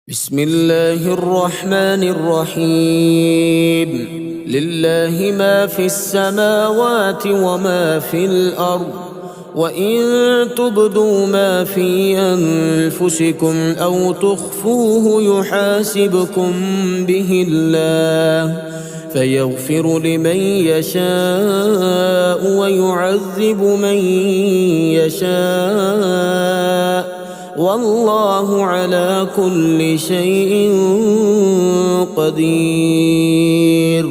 بسم الله الرحمن الرحيم. لله ما في السماوات وما في الأرض، وإن تبدوا ما في أنفسكم أو تخفوه يحاسبكم به الله، فيغفر لمن يشاء ويعذب من يشاء، والله على كل شيء قدير.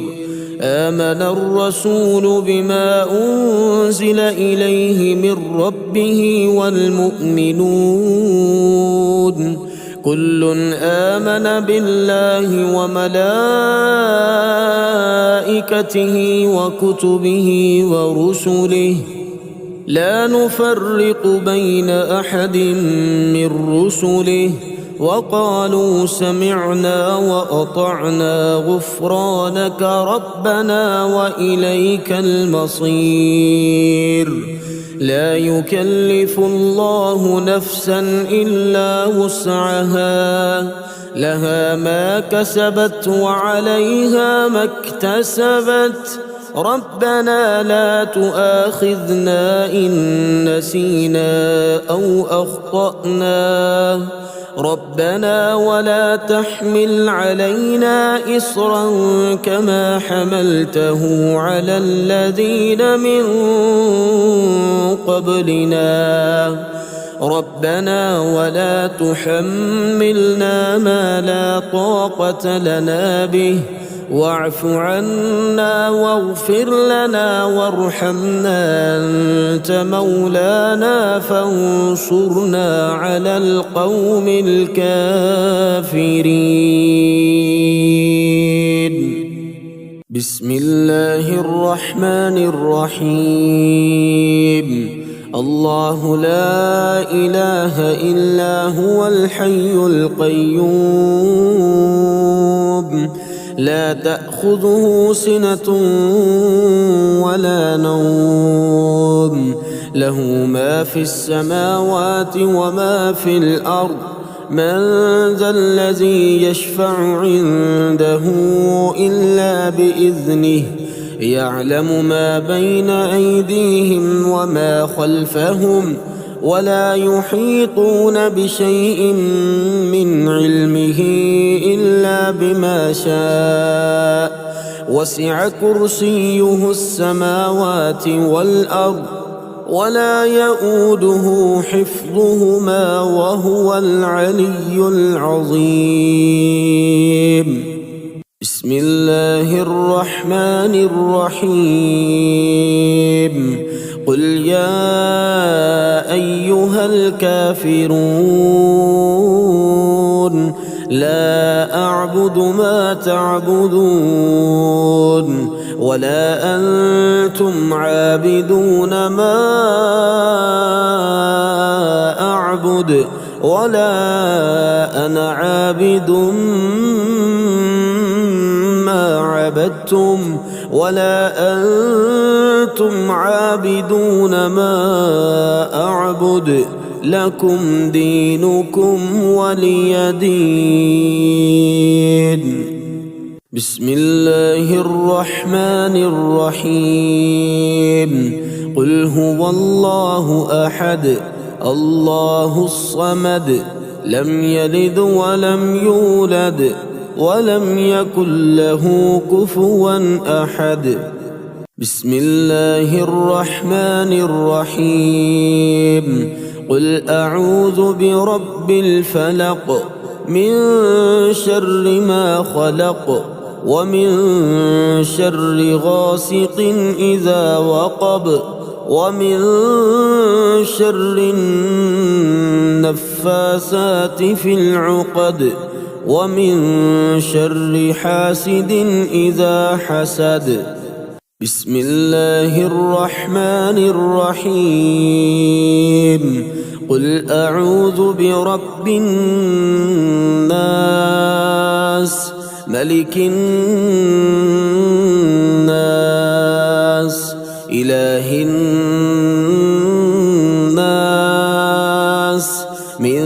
آمن الرسول بما أنزل إليه من ربه والمؤمنون كل آمن بالله وملائكته وكتبه ورسله، لا نفرق بين أحد من رسله، وقالوا سمعنا وأطعنا غفرانك ربنا وإليك المصير. لا يكلف الله نفسا إلا وسعها، لها ما كسبت وعليها ما اكتسبت. ربنا لا تؤاخذنا إن نسينا أو أخطأنا، ربنا ولا تحمل علينا إصرا كما حملته على الذين من قبلنا، ربنا ولا تحملنا ما لا طاقة لنا به، واعف عنا واغفر لنا وارحمنا، أنت مولانا فانصرنا على القوم الكافرين. بسم الله الرحمن الرحيم. الله لا إله إلا هو الحي القيوم، لا تأخذه سنة ولا نوم، له ما في السماوات وما في الأرض. من ذا الذي يشفع عنده إلا بإذنه، يعلم ما بين أيديهم وما خلفهم، ولا يحيطون بشيء من علمه إلا بما شاء، وسع كرسيه السماوات والأرض، ولا يؤوده حفظهما وهو العلي العظيم. بسم الله الرحمن الرحيم. قل يا أيها الكافرون لا أعبد ما تعبدون، ولا أنتم عابدون ما أعبد، ولا أنا عابد ما عبدتم، ولا أنتم عابدون ما أعبد، لكم دينكم ولي دين. بسم الله الرحمن الرحيم. قل هو الله أحد الله الصمد، لم يلد ولم يولد ولم يكن له كفوا أحد. بسم الله الرحمن الرحيم. قل أعوذ برب الفلق، من شر ما خلق، ومن شر غاسق إذا وقب، ومن شر النفاثات في العقد، ومن شر حاسد إذا حسد. بسم الله الرحمن الرحيم. قل أعوذ برب الناس، ملك الناس، إله الناس، من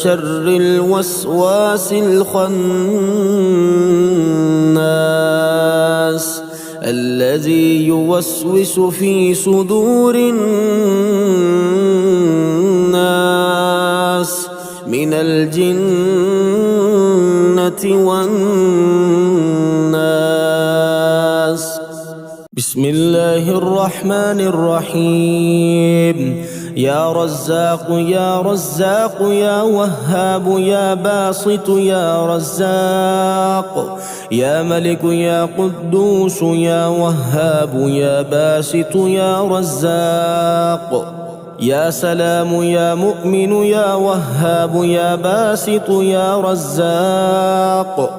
شر الوسواس الخناس الذي يوسوس في صدور الناس من الجنة والناس. بسم الله الرحمن الرحيم. يا رزاق يا رزاق يا وهاب يا باسط يا رزاق، يا ملك يا قدوس يا وهاب يا باسط يا رزاق، يا سلام يا مؤمن يا وهاب يا باسط يا رزاق،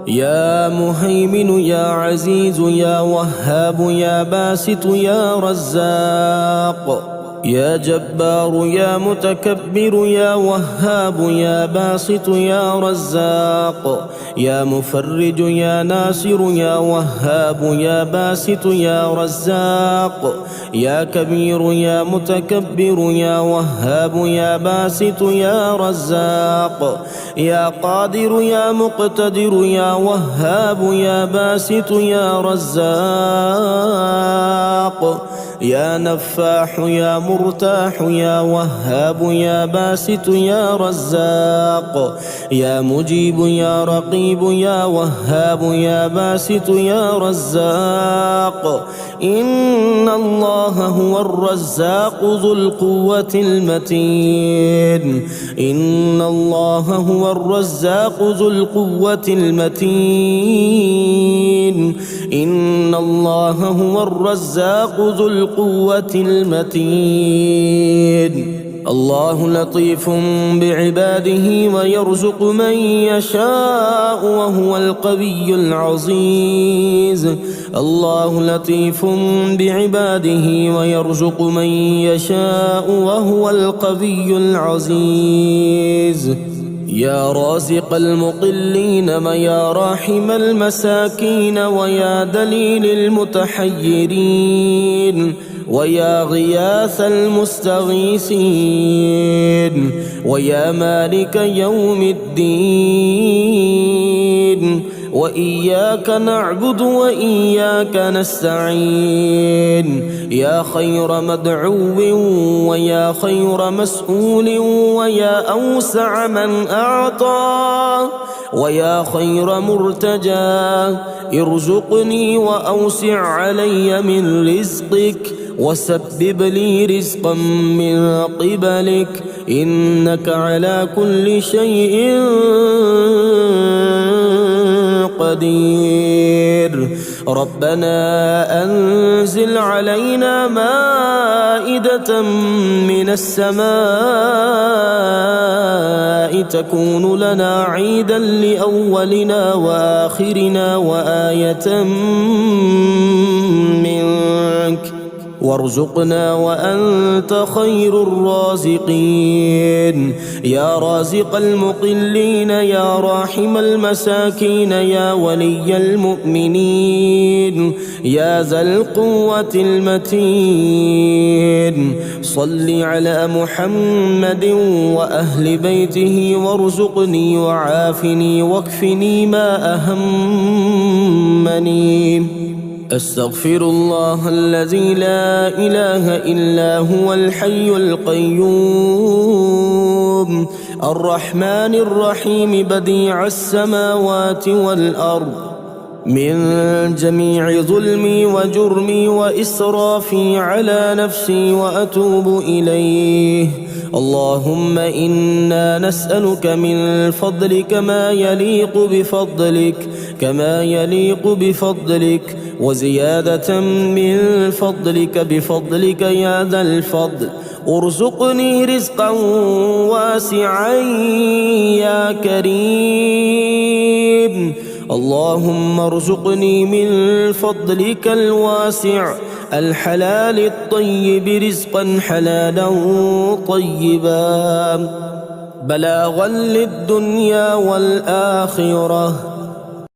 يا مهيمن يا عزيز يا وهاب يا باسط يا رزاق، يا جبار يا متكبر يا وهاب يا باسط يا رزاق، يا مفرج يا ناصر يا وهاب يا باسط يا رزاق، يا كبير يا متكبر يا وهاب يا باسط يا رزاق، يا قادر يا مقتدر يا وهاب يا باسط يا رزاق، يا نفاح يا مرتاح يا وهاب يا باسط يا رزاق، يا مجيب يا رقيب يا وهاب يا باسط يا رزاق. إن الله هو الرزاق ذو القوة المتين. إن الله هو الرزاق ذو القوة المتين. إن الله هو الرزاق ذو القوة المتين. الله لطيف بعباده ويرزق من يشاء وهو القوي العزيز. الله لطيف بعباده ويرزق من يشاء وهو القوي العزيز. يا رازق المقلين ويا راحم المساكين ويا دليل المتحيرين ويا غياث المستغيثين ويا مالك يوم الدين، وإياك نعبد وإياك نستعين. يا خير مدعو ويا خير مسؤول ويا أوسع من أعطى ويا خير مرتجى، ارزقني وأوسع علي من رزقك وسبب لي رزقا من قبلك، إنك على كل شيء قدير. ربنا أنزل علينا مائدة من السماء تكون لنا عيدا لأولنا وآخرنا وآية منك، وارزقنا وأنت خير الرازقين. يا رازق المقلين يا راحم المساكين يا ولي المؤمنين يا ذا القوة المتين، صل على محمد وأهل بيته وارزقني وعافني واكفني ما أهمني. أستغفر الله الذي لا إله إلا هو الحي القيوم الرحمن الرحيم بديع السماوات والأرض، من جميع ظلمي وجرمي وإسرافي على نفسي وأتوب إليه. اللهم إنا نسألك من فضلك ما يليق بفضلك وزيادة من فضلك بفضلك يا ذا الفضل. ارزقني رزقا واسعا يا كريم. اللهم ارزقني من فضلك الواسع الحلال الطيب رزقا حلالا طيبا بلاغا للدنيا والآخرة.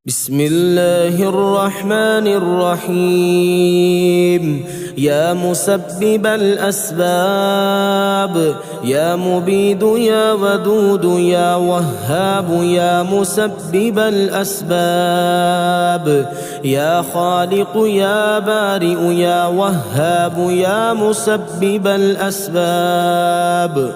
بسم الله الرحمن الرحيم. يا مسبب الأسباب، يا مبيد يا ودود يا وهاب، يا مسبب الأسباب، يا خالق يا بارئ يا وهاب، يا مسبب الأسباب،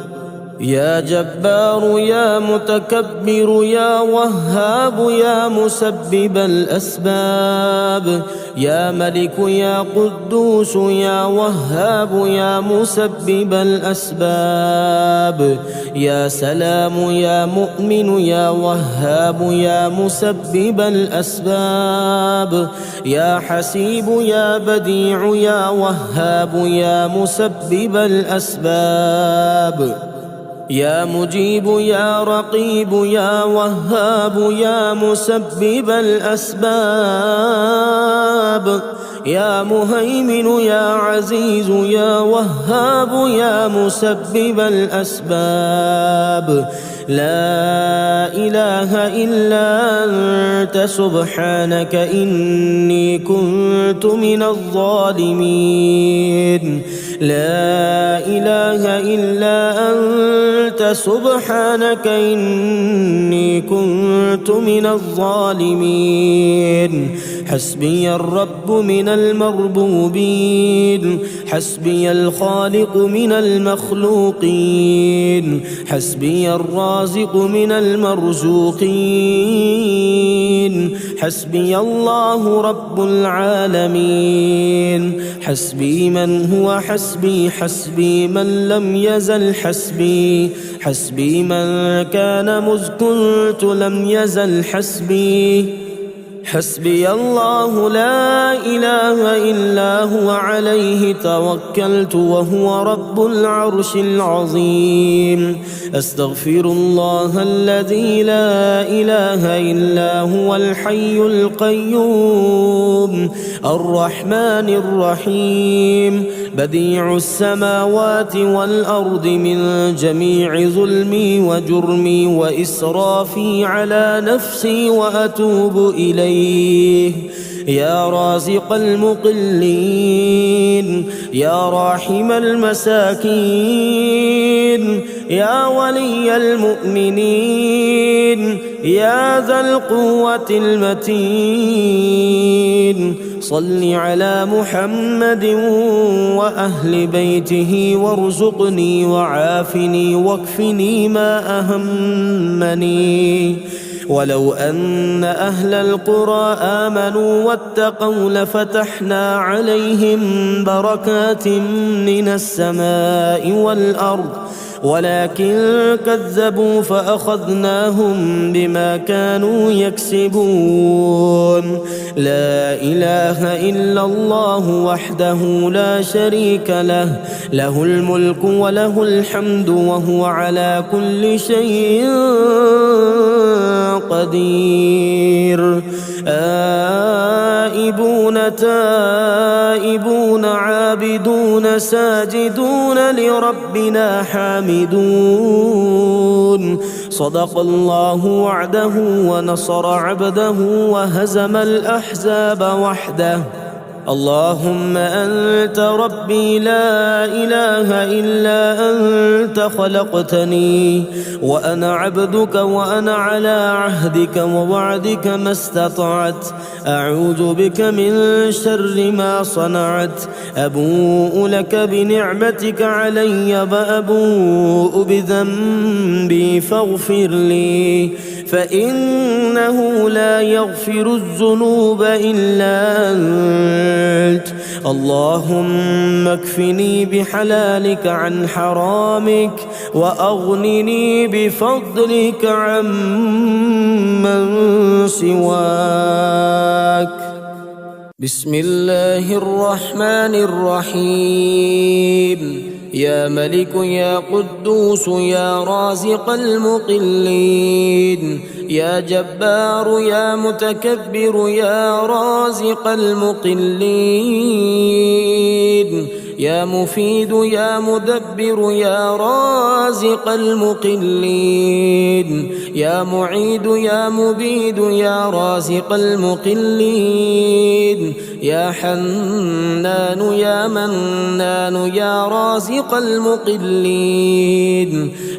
يا جبار يا متكبر يا وهاب، يا مسبب الأسباب، يا ملك يا قدوس يا وهاب، يا مسبب الأسباب، يا سلام يا مؤمن يا وهاب، يا مسبب الأسباب، يا حسيب يا بديع يا وهاب، يا مسبب الأسباب، يا مجيب يا رقيب يا وهاب، يا مسبب الأسباب، يا مهيمن يا عزيز يا وهاب، يا مسبب الأسباب. لا إله إلا أنت سبحانك إني كنت من الظالمين. لا إله إلا أنت سبحانك إني كنت من الظالمين. حسبي الرب من المربوبين، حسبي الخالق من المخلوقين، حسبي الرازق من المرزوقين، حسبي الله رب العالمين. حسبي من هو حسبي، حسبي من لم يزل حسبي، حسبي من كان مذ كنت لم يزل حسبي. حسبي الله لا إله إلا هو عليه توكلت وهو رب العرش العظيم. أستغفر الله الذي لا إله إلا هو الحي القيوم الرحمن الرحيم، بديع السماوات والأرض، من جميع ظلمي وجرمي وإسرافي على نفسي وأتوب إليه. يا رازق المقلين، يا راحم المساكين، يا ولي المؤمنين، يا ذا القوة المتين، صل على محمد وأهل بيته وارزقني وعافني واكفني ما أهمني. ولو أن أهل القرى آمنوا واتقوا لفتحنا عليهم بركات من السماء والأرض، ولكن كذبوا فأخذناهم بما كانوا يكسبون. لا إله إلا الله وحده لا شريك له، له الملك وله الحمد وهو على كل شيء قدير. آئبون تائبون عابدون ساجدون لربنا حامدون. صدق الله وعده ونصر عبده وهزم الأحزاب وحده. اللهم أنت ربي لا إله إلا أنت، خلقتني وأنا عبدك وأنا على عهدك ووعدك ما استطعت. أعوذ بك من شر ما صنعت. أبوء لك بنعمتك علي وأبوء بذنبي فاغفر لي، فإنه لا يغفر الذنوب إلا أنت. اللهم اكفني بحلالك عن حرامك، وأغنني بفضلك عمن سواك. بسم الله الرحمن الرحيم. يا ملك يا قدوس يا رازق المقلين، يا جبار يا متكبر يا رازق المقلين، يا مفيد يا مدبر يا رازق المقلين يا معيد يا مبيد يا رازق المقلين يا حنان يا منان يا رازق المقلين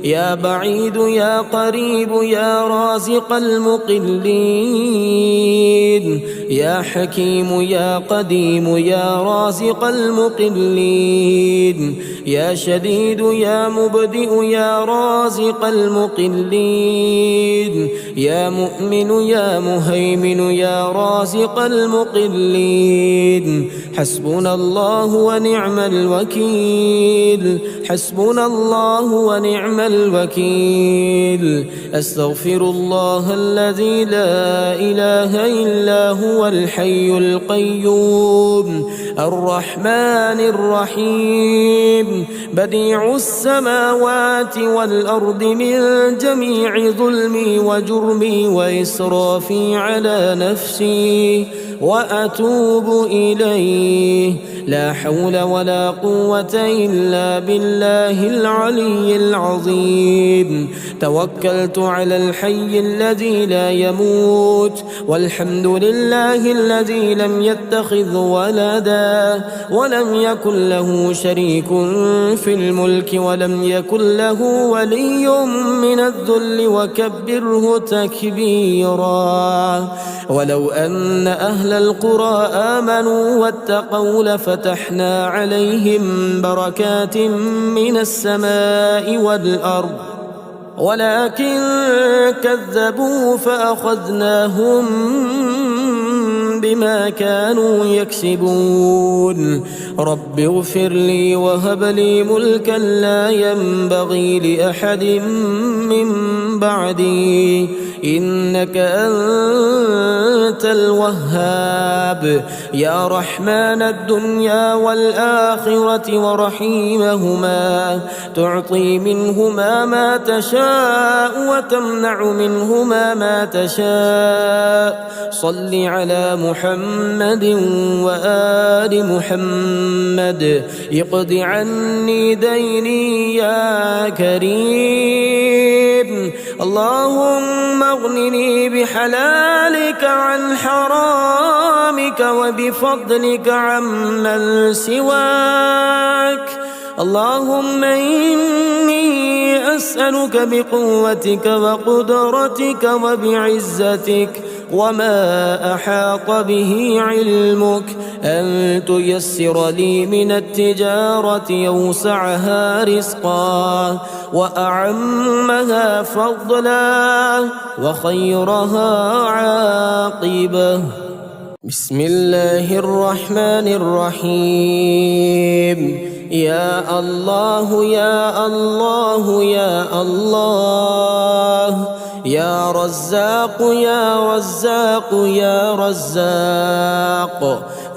يا بعيد يا قريب يا رازق المقلين يا حكيم يا قديم يا رازق المقلين يا شديد يا مبدئ يا رازق المقلين يا مؤمن يا مهيمن يا رازق المقلين حسبنا الله ونعم الوكيل حسبنا الله ونعم الوكيل أستغفر الله الذي لا إله إلا هو الحي القيوم الرحمن الرحيم بديع السماوات والأرض من جميع ظلمي وجرمي وإسرافي على نفسي وأتوب إليه لا حول ولا قوة إلا بالله العلي العظيم توكلت على الحي الذي لا يموت والحمد لله الذي لم يتخذ ولدا ولم يكن له شريك في الملك ولم يكن له ولي من الذل وكبره تكبيرا ولو أن أهل القرى آمنوا واتقوا لفتحنا عليهم بركات من السماء والأرض ولكن كذبوا فأخذناهم بما كانوا يكسبون رب اغفر لي وهب لي ملكا لا ينبغي لأحد من بعدي إنك أنت الوهاب يا رحمن الدنيا والآخرة ورحيمهما تعطي منهما ما تشاء وتمنع منهما ما تشاء صل على محمد وآل محمد اقض عني ديني يا كريم اللهم اغنني بحلالك عن حرامك وبفضلك عمن سواك اللهم إني أسألك بقوتك وقدرتك وبعزتك وما أحاط به علمك أن تيسر لي من التجارة يوسعها رزقا وأعمها فضلا وخيرها عاقبة بسم الله الرحمن الرحيم يا الله يا الله يا الله يا رزاق يا رزاق يا رزاق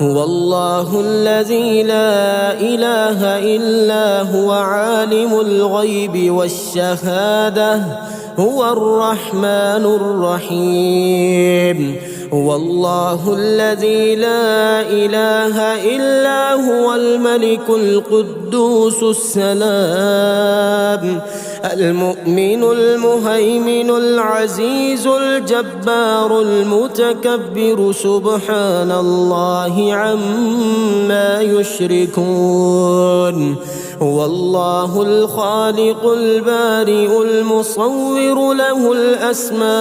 هو الله الذي لا إله إلا هو عالم الغيب والشهادة هو الرحمن الرحيم هو الله الذي لا إله إلا هو الملك القدوس السلام المؤمن المهيمن العزيز الجبار المتكبر سبحان الله عما يشركون هو الله الخالق البارئ المصور له الأسماء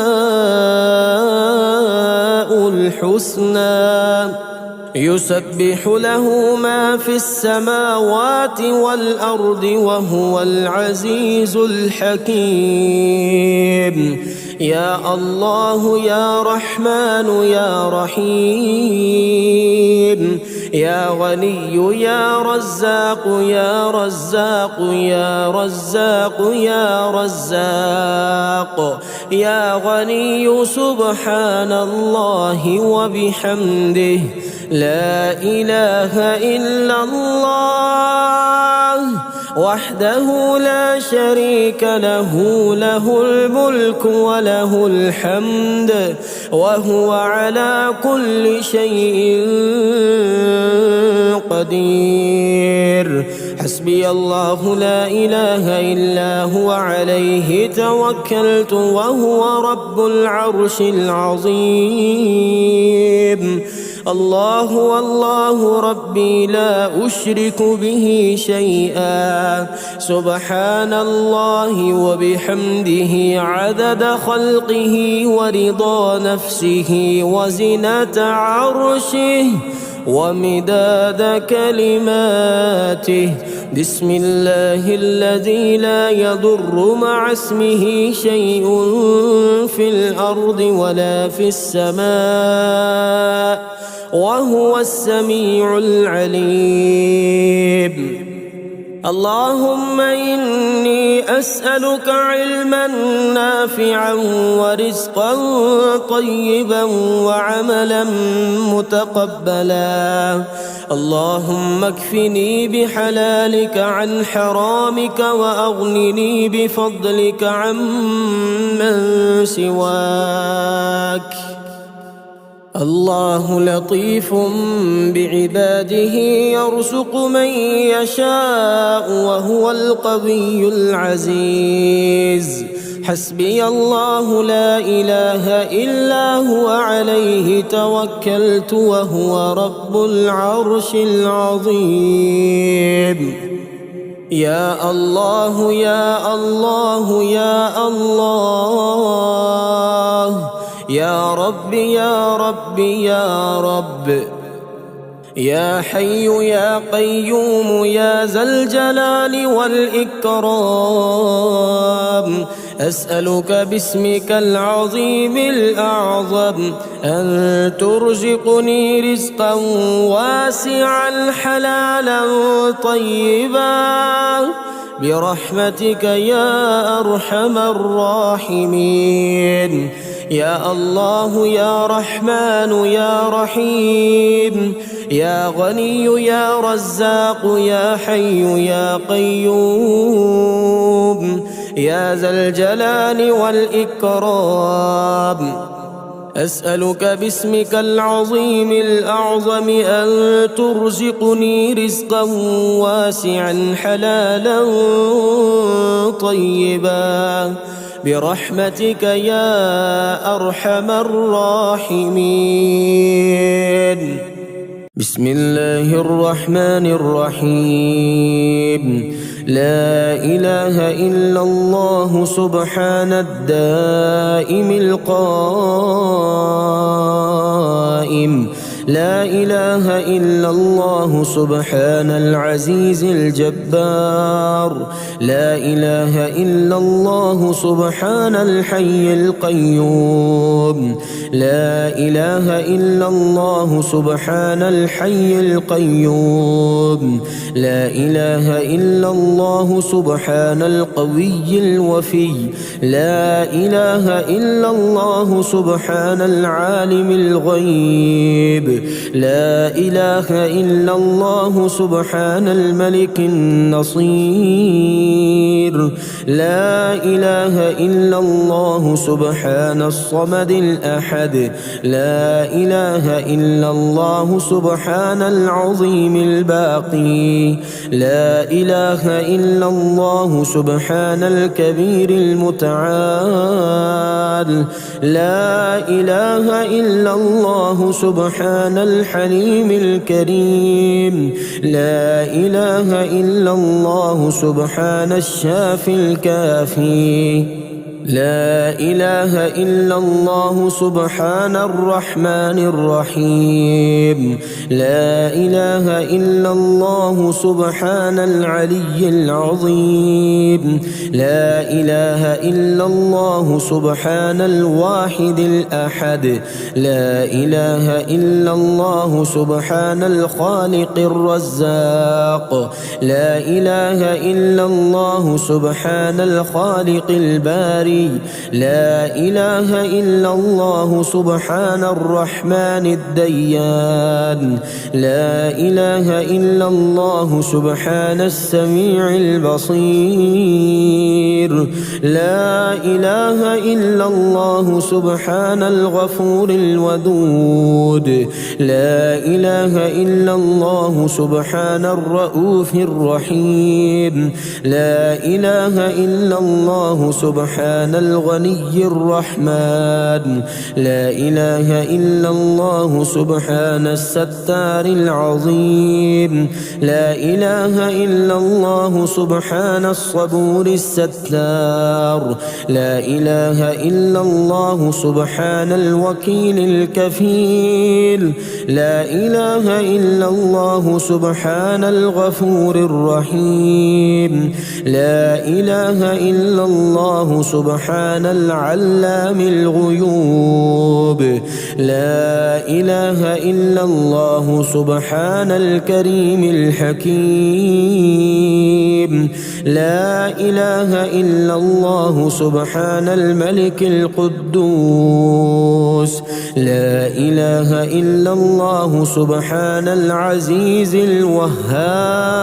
الحسنى يسبح له ما في السماوات والأرض وهو العزيز الحكيم يا الله يا رحمن يا رحيم يا غني يا رزاق يا رزاق يا رزاق يا رزاق يا غني سبحان الله وبحمده لا إله إلا الله وحده لا شريك له، له الملك وله الحمد وهو على كل شيء قدير. حسبي الله لا إله إلا هو عليه توكلت وهو رب العرش العظيم. الله والله ربي لا أشرك به شيئا، سبحان الله وبحمده عدد خلقه ورضا نفسه وزنة عرشه ومداد كلماته. بسم الله الذي لا يضر مع اسمه شيء في الأرض ولا في السماء وهو السميع العليم. اللهم إني أسألك علما نافعا ورزقا طيبا وعملا متقبلا. اللهم اكفني بحلالك عن حرامك وأغنني بفضلك عمن سواك. الله لطيف بعباده يرزق من يشاء وهو القوي العزيز. حسبي الله لا إله إلا هو عليه توكلت وهو رب العرش العظيم. يا الله يا الله يا الله، يا رب يا رب يا رب، يا حي يا قيوم يا ذا الجلال والإكرام. أسألك باسمك العظيم الأعظم أن ترزقني رزقا واسعا حلالا طيبا برحمتك يا أرحم الراحمين. يا الله يا رحمن يا رحيم، يا غني يا رزاق يا حي يا قيوم يا ذا الجلال والإكرام. أسألك باسمك العظيم الأعظم أن ترزقني رزقا واسعا حلالا طيبا برحمتك يا أرحم الراحمين. بسم الله الرحمن الرحيم. لا إله إلا الله سبحان الدائم القائم. لا إله إلا الله سبحان العزيز الجبار. لا إله إلا الله سبحان الحي القيوم. لا إله إلا الله سبحان الحي القيوم. لا إله إلا الله سبحان القوي الوفي. لا إله إلا الله سبحان العالم الغيب. لا إله إلا الله سبحان الملك النصير. لا إله إلا الله سبحان الصمد الأحد. لا إله إلا الله سبحان العظيم الباقي. لا إله إلا الله سبحان الكبير المتعال. لا إله إلا الله سبحان الحليم الكريم. لا إله إلا الله سبحان الشافي الكافي. لا إله إلا الله سبحان الرحمن الرحيم. لا إله إلا الله سبحان العلي العظيم. لا إله إلا الله سبحان الواحد الأحد. لا إله إلا الله سبحان الخالق الرزاق. لا إله إلا الله سبحان الخالق البارئ العلي. لا إله إلا الله سبحان الرحمن الديان. لا إله إلا الله سبحان السميع البصير. لا إله إلا الله سبحان الغفور الودود. لا إله إلا الله سبحان الرؤوف الرحيم. لا إله إلا الله سبحان الغني الرحمن. لا إله إلا الله سبحان الستار العظيم. لا إله إلا الله سبحان الصبور الستار. لا إله إلا الله سبحان الوكيل الكفيل. لا إله إلا الله سبحان الغفور الرحيم. لا إله إلا الله سبحان العلام الغيوب. لا إله إلا الله سبحان الكريم الحكيم. لا إله إلا الله سبحان الملك القدوس. لا إله إلا الله سبحان العزيز الوهاب.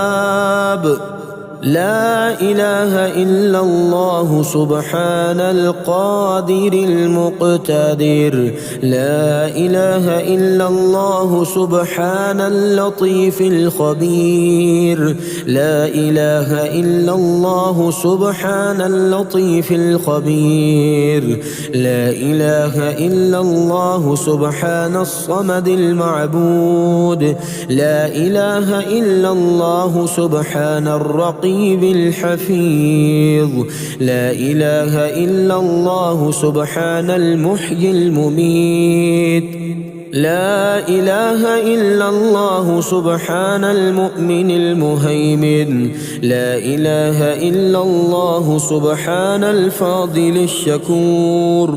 لا إله إلا الله سبحان القادر المقتدر. لا إله إلا الله سبحان اللطيف الخبير. لا إله إلا الله سبحان اللطيف الخبير. لا إله إلا الله سبحان الصمد المعبود. لا إله إلا الله سبحان الرقيب الحفيظ. لا إله إلا الله سبحان المحيي المميت. لا إله إلا الله سبحان المؤمن المهيمن. لا إله إلا الله سبحان الفاضل الشكور.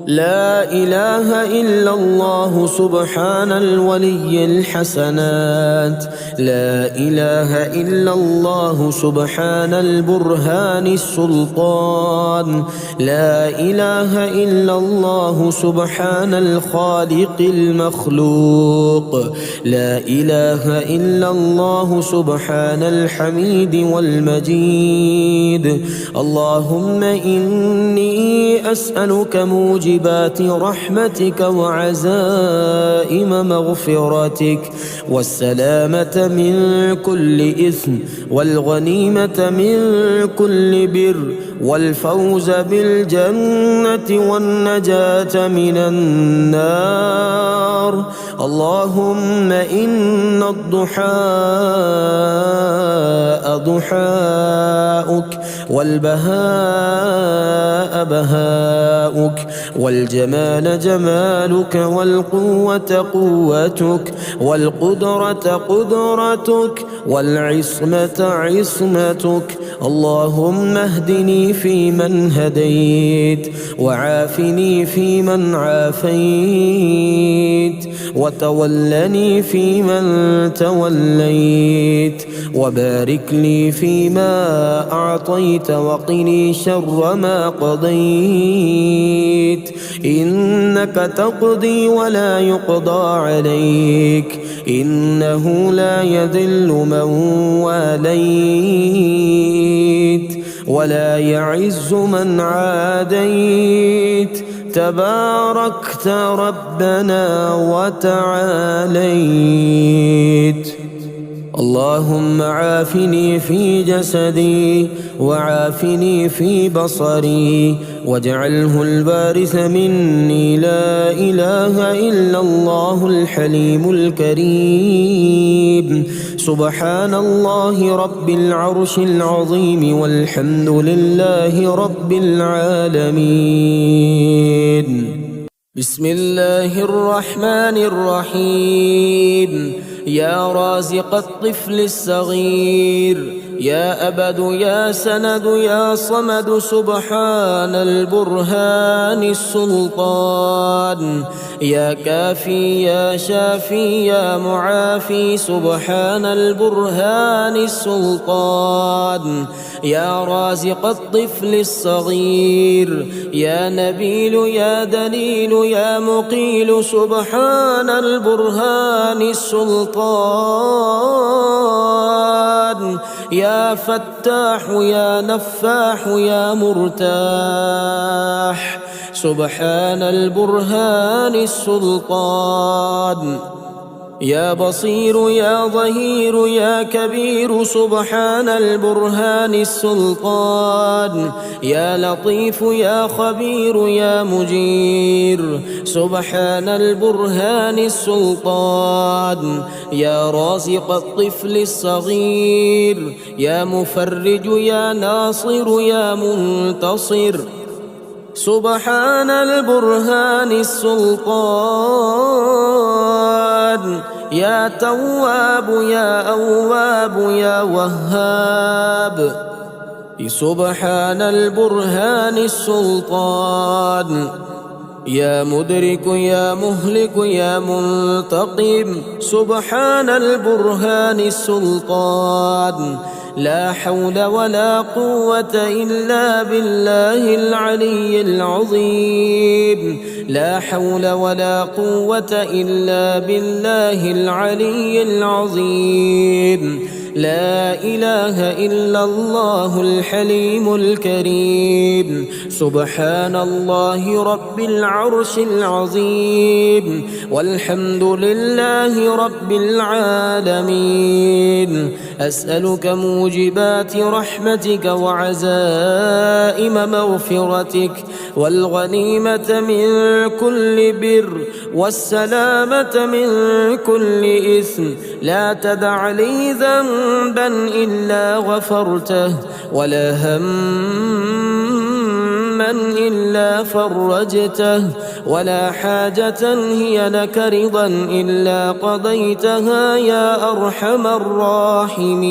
لا إله إلا الله سبحان الولي الحسنات. لا إله إلا الله سبحان البرهان السلطان. لا إله إلا الله سبحان الخالق المخلوق. لا إله إلا الله سبحان الحميد والمجيد. اللهم إني أسألك موجبات رحمتك وعزائم مغفرتك والسلامة من كل إثم والغنيمة من كل بر والفوز بالجنة والنجاة من النار. اللهم إن الضحاء ضحاؤك والبهاء بهاؤك والجمال جمالك والقوة قوتك والقدرة قدرتك والعصمة عصمتك. اللهم اهدني فيمن هديت وعافني فيمن عافيت وتولني فيمن توليت وبارك لي فيما أعطيت وقني شر ما قضيت. إنك تقضي ولا يقضى عليك. إنه لا يذل من واليت ولا يعز من عاديت. تباركت ربنا وتعاليت. اللهم عافني في جسدي وعافني في بصري واجعله الوارث مني. لا إله إلا الله الحليم الكريم. سبحان الله رب العرش العظيم والحمد لله رب العالمين. بسم الله الرحمن الرحيم. يا رازق الطفل الصغير يا أبد يا سند يا صمد سبحان البرهان السلطان يا كافي يا شافي يا معافي سبحان البرهان السلطان يا رازق الطفل الصغير يا نبيل يا دليل يا مقيل سبحان البرهان السلطان يا فتاح يا نفاح يا مرتاح سبحان البرهان السلطان يا بصير يا ظهير يا كبير سبحان البرهان السلطان يا لطيف يا خبير يا مجير سبحان البرهان السلطان يا رازق الطفل الصغير يا مفرج يا ناصر يا منتصر سبحان البرهان السلطان يا تواب يا أواب يا وهاب سبحان البرهان السلطان يا مدرك يا مهلك يا منتقم سبحان البرهان السلطان لا حول ولا قوة إلا بالله العلي العظيم لا حول ولا قوة إلا بالله العلي العظيم لا إله إلا الله الحليم الكريم سبحان الله رب العرش العظيم والحمد لله رب العالمين أسألك موجبات رحمتك وعزائم مغفرتك والغنيمة من كل بر والسلامة من كل إثم لا تدع لي ذنبا إلا غفرته ولا هما إلا فرجته ولا حاجة هي لك رضا إلا قضيتها يا أرحم الراحمين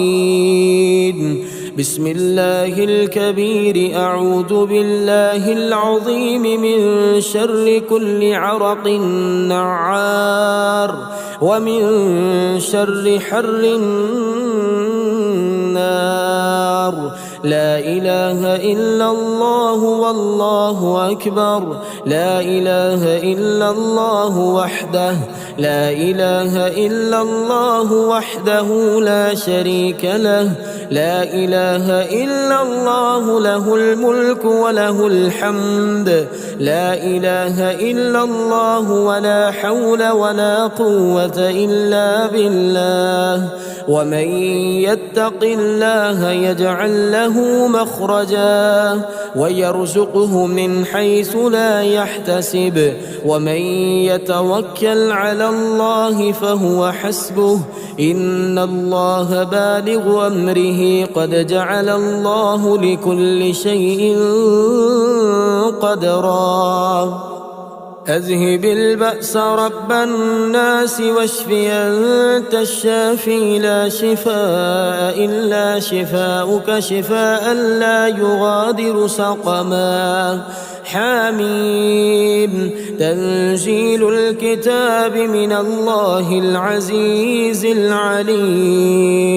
بسم الله الكبير أعوذ بالله العظيم من شر كل عرق نعار ومن شر حر النار لا إله إلا الله والله أكبر لا إله إلا الله وحده لا إله إلا الله وحده لا شريك له لا إله إلا الله له الملك وله الحمد لا إله إلا الله ولا حول ولا قوة إلا بالله ومن يتق الله يجعل له مخرجا ويرزقه من حيث لا يحتسب ومن يتوكل على الله فهو حسبه إن الله بالغ أمره قد جعل الله لكل شيء قدرا أذهب البأس رب الناس واشف أنت الشافي لا شفاء إلا شفاؤك شفاء لا يغادر سقما حميم تنزيل الكتاب من الله العزيز العليم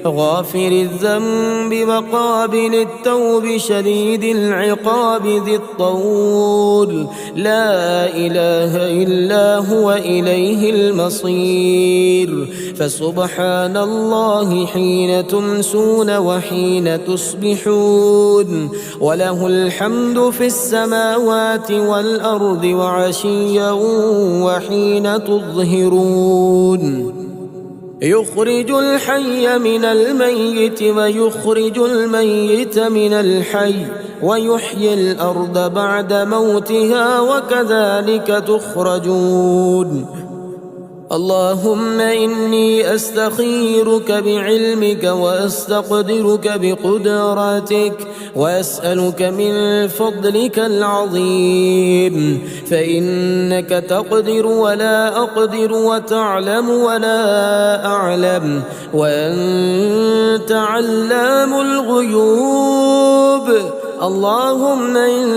غافر الذنب وقابل التوب شديد العقاب ذي الطول لا إله إلا هو إليه المصير فسبحان الله حين تمسون وحين تصبحون وله الحمد في السماوات والأرض وعشيا وحين تظهرون يخرج الحي من الميت ويخرج الميت من الحي ويحيي الأرض بعد موتها وكذلك تخرجون اللهم إني أستخيرك بعلمك وأستقدرك بقدرتك وأسألك من فضلك العظيم، فإنك تقدر ولا أقدر وتعلم ولا أعلم وأنت علام الغيوب. اللهم إن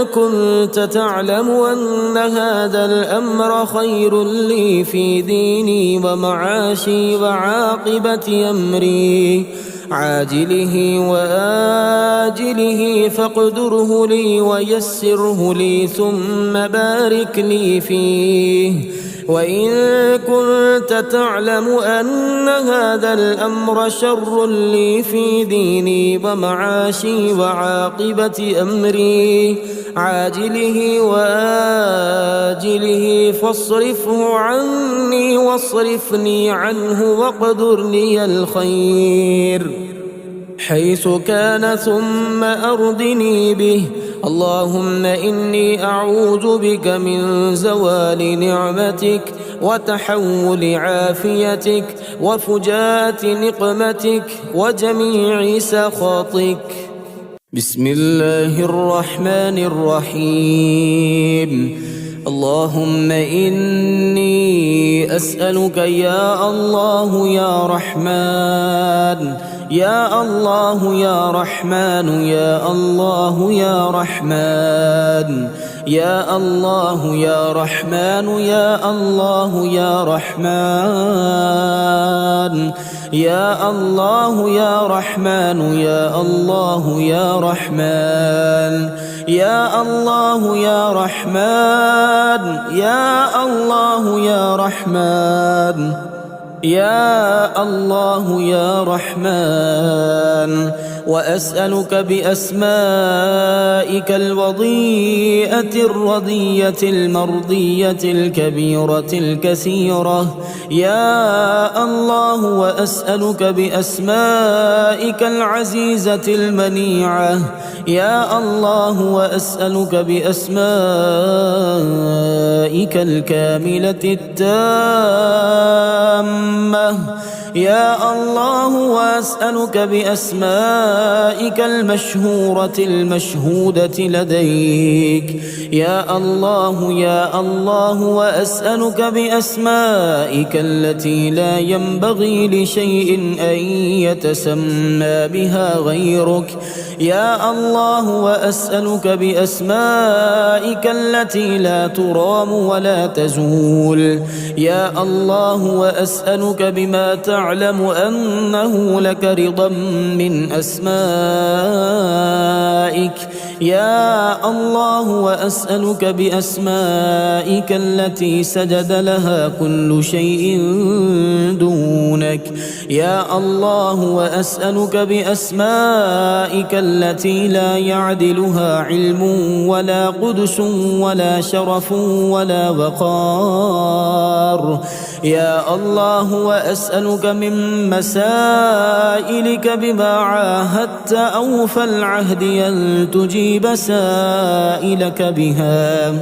كنت تعلم أن هذا الأمر خير لي في ديني ومعاشي وعاقبة أمري عاجله وآجله فاقدره لي ويسره لي ثم بارك لي فيه. وإن كنت تعلم أن هذا الأمر شر لي في ديني ومعاشي وعاقبة أمري عاجله وآجله فاصرفه عني واصرفني عنه واقدر لي الخير حيث كان ثم أرضني به. اللهم إني أعوذ بك من زوال نعمتك وتحول عافيتك وفجاءة نقمتك وجميع سخطك. بسم الله الرحمن الرحيم. اللهم إني أسألك يا الله يا رحمن يا الله يا رحمن يا الله يا رحمن يا الله يا رحمن يا الله يا رحمن يا الله يا رحمن يا الله يا رحمن يا الله يا رحمن يا الله يا رحمن يا الله يا رحمن. وأسألك بأسمائك الوضيئة الرضية المرضية الكبيرة الكثيرة يا الله، وأسألك بأسمائك العزيزة المنيعة يا الله، وأسألك بأسمائك الكاملة التامة يا الله، وأسألك بأسمائك المشهورة المشهودة لديك يا الله يا الله، وأسألك بأسمائك التي لا ينبغي لشيء أن يتسمى بها غيرك يا الله، وأسألك بأسمائك التي لا ترام ولا تزول يا الله، وأسألك بما تعلم أنه لك رضا من أسمائك يا الله، وأسألك بأسمائك التي سجد لها كل شيء دونك يا الله، وأسألك بأسمائك التي لا يعدلها علم ولا قدس ولا شرف ولا وقار يا الله، وأسألك من مسائلك بما عاهدت أوفى العهد أن تجيب سائلك بها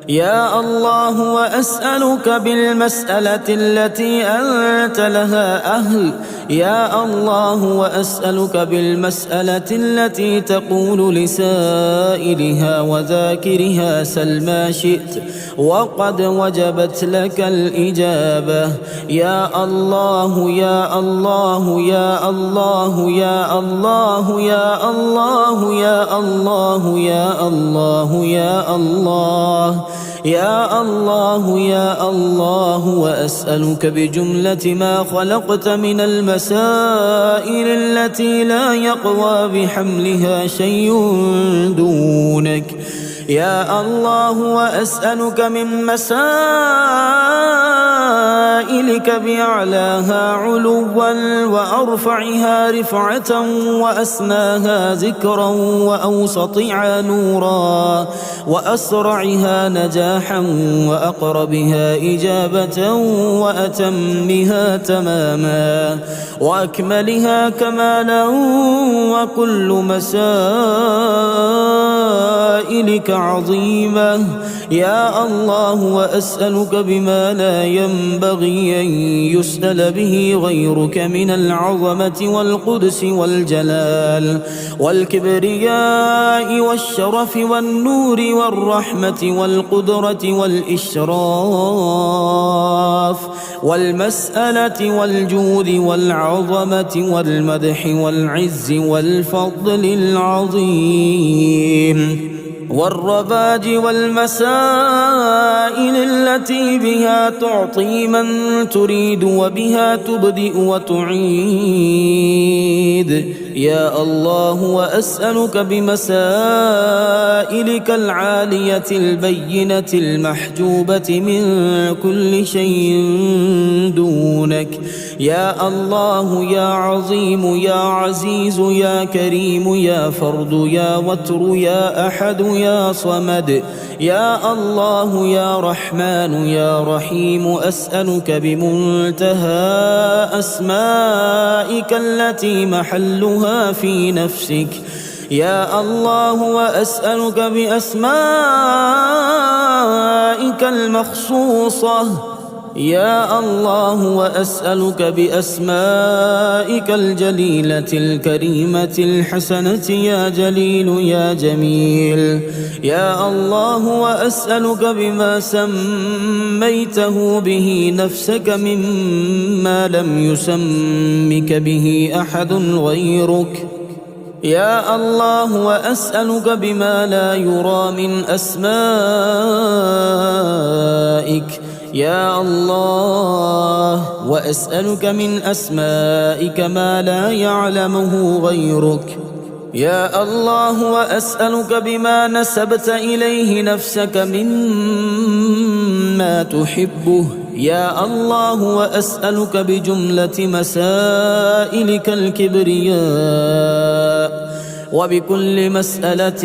يا الله، وأسألك بالمسألة التي أنت لها أهل يا الله، وأسألك بالمسألة التي تقول لسائلها وذاكرها سل ما شئت وقد وجبت لك الإجابة يا الله يا الله يا الله يا الله يا الله يا الله يا الله يا الله يا الله يا الله، وأسألك بجملة ما خلقت من المسائل التي لا يقوى بحملها شيء دونك يا الله، وأسألك من مسائل سمائلك بأعلاها علوا وأرفعها رفعة وأسناها ذكرا وأوسطها نورا وأسرعها نجاحا وأقربها إجابة وأتمها تماما وأكملها كمالا وكل مسائلك عظيمة يا الله. وأسألك بما لا ينبغي أن يسأل به غيرك من العظمة والقدس والجلال والكبرياء والشرف والنور والرحمة والقدرة والإشراف والمسألة والجود والعظمة والمدح والعز والفضل العظيم والرباج والمسائل التي بها تعطي من تريد وبها تبدئ وتعيد يا الله. وأسألك بمسائلك العالية البينة المحجوبة من كل شيء دونك يا الله يا عظيم يا عزيز يا كريم يا فرد يا وتر يا أحد يا صمد يا الله يا رحمن يا رحيم. أسألك بمنتهى أسمائك التي محلها في نفسك يا الله. وأسألك بأسمائك المخصوصة يا الله. وأسألك بأسمائك الجليلة الكريمة الحسنة يا جليل يا جميل يا الله. وأسألك بما سميته به نفسك مما لم يسمك به أحد غيرك يا الله. وأسألك بما لا يرى من أسمائك يا الله. وأسألك من أسمائك ما لا يعلمه غيرك يا الله. وأسألك بما نسبت إليه نفسك مما تحبه يا الله. وأسألك بجملة مسائلك الكبرياء وبكل مسألة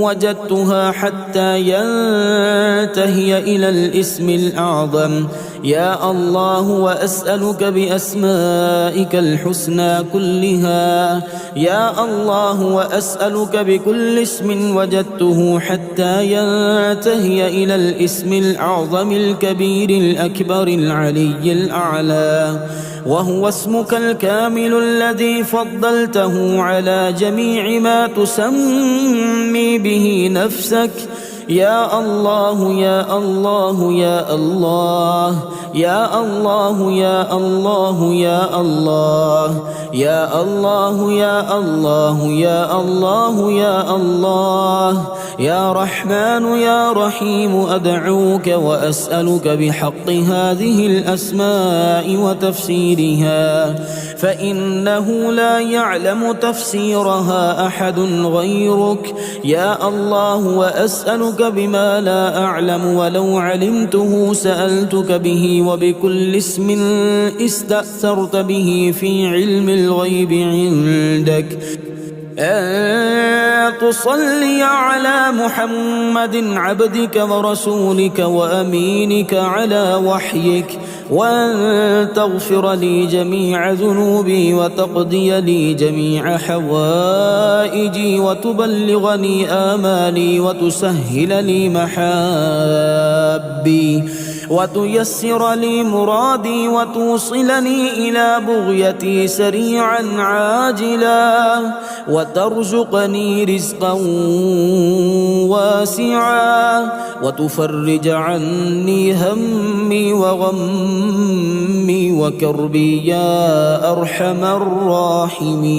وجدتها حتى ينتهي إلى الاسم الأعظم يا الله. وأسألك بأسمائك الحسنى كلها يا الله. وأسألك بكل اسم وجدته حتى ينتهي إلى الاسم الأعظم الكبير الأكبر العلي الأعلى وهو اسمك الكامل الذي فضلته على جميع ما تسمي به نفسك يا الله يا الله يا الله يا الله يا الله يا الله يا الله يا الله يا الله يا الله يا رحمن يا رحيم. أدعوك وأسألك بحق هذه الأسماء وتفسيرها فإنه لا يعلم تفسيرها أحد غيرك يا الله. وأسألك بما لا أعلم ولو علمته سألتك به وبكل اسم استأثرت به في علم الغيب عندك أن تصلي على محمد عبدك ورسولك وأمينك على وحيك وأن تغفر لي جميع ذنوبي وتقضي لي جميع حوائجي وتبلغني آمالي وتسهل لي محابي وتيسر لي مرادي وتوصلني إلى بغيتي سريعا عاجلا وترزقني رزقا واسعا وتفرج عني همي وغمي وكربي يا أرحم الراحمين.